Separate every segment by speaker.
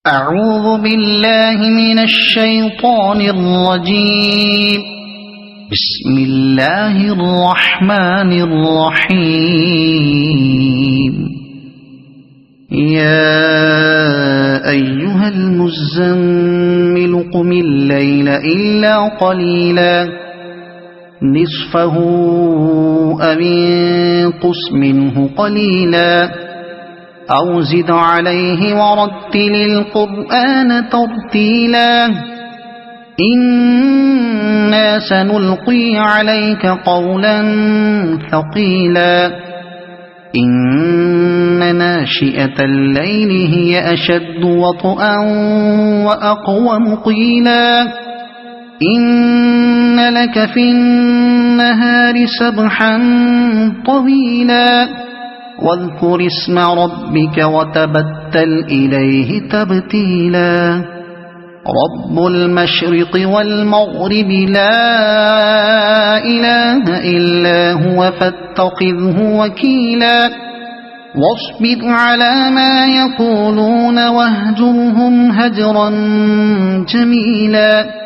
Speaker 1: أعوذ بالله من الشيطان الرجيم. بسم الله الرحمن الرحيم. يا أيها المزمل قم الليل إلا قليلا نصفه أو انقص منه قليلا أو زد عليه ورتل القرآن ترتيلا إنا سنلقي عليك قولا ثقيلا إن ناشئة الليل هي أشد وطئا وأقوم قيلا إن لك في النهار سبحا طويلا واذكر اسم ربك وتبتل إليه تبتيلا رب المشرق والمغرب لا إله إلا هو فاتخذه وكيلا واصبر على ما يقولون واهجرهم هجرا جميلا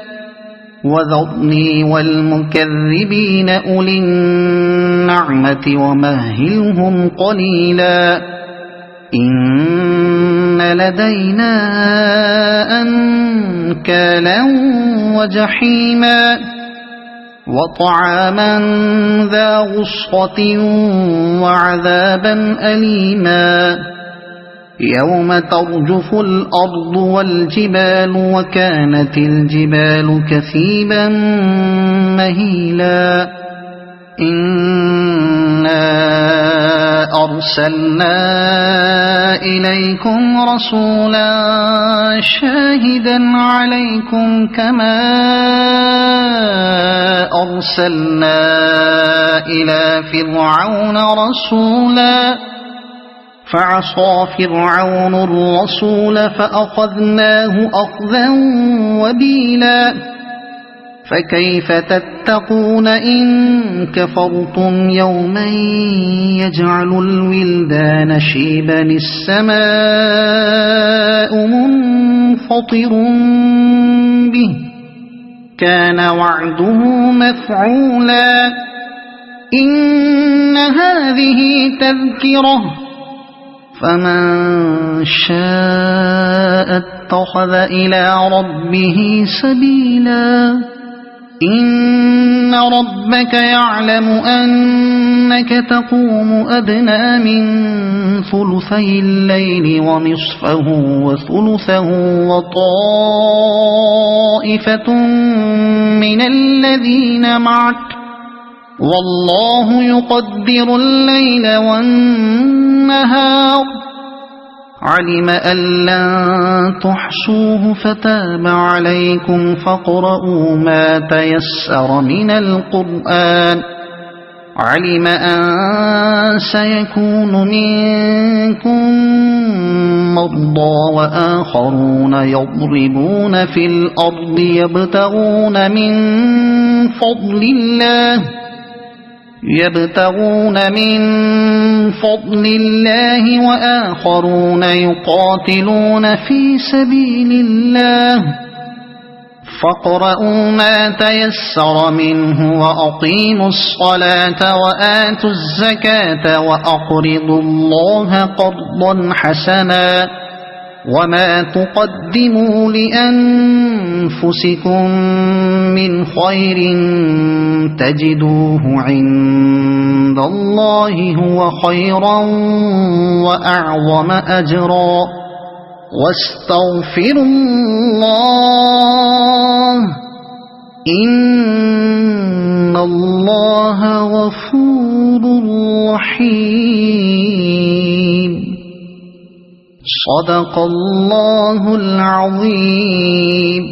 Speaker 1: وذرني والمكذبين أولي النعمة ومهلهم قليلا إن لدينا أنكالا وجحيما وطعاما ذا غصة وعذابا أليما يوم ترجف الأرض والجبال وكانت الجبال كثيبا مهيلا إنا أرسلنا إليكم رسولا شاهدا عليكم كما أرسلنا إلى فرعون رسولا فعصى فرعون الرسول فأخذناه أخذا وبيلا فكيف تتقون إن كفرتم يوما يجعل الولدان شيبا السماء منفطر به كان وعده مفعولا إن هذه تذكرة فمن شاء اتخذ إلى ربه سبيلا إن ربك يعلم أنك تقوم أدنى من ثلثي الليل ونصفه وثلثه وطائفة من الذين معك والله يقدر الليل والنهار علم أن لن تحصوه فتاب عليكم فاقرؤوا ما تيسر من القرآن علم أن سيكون منكم مرضى وآخرون يضربون في الأرض يبتغون من فضل الله وآخرون يقاتلون في سبيل الله فاقرؤوا ما تيسر منه وأقيموا الصلاة وآتوا الزكاة وأقرضوا الله قرضا حسنا وما تقدموا لأنفسكم من خير تجدوه عند الله هو خيرا وأعظم أجرا واستغفروا الله إن الله غفور رحيم. صدق الله العظيم.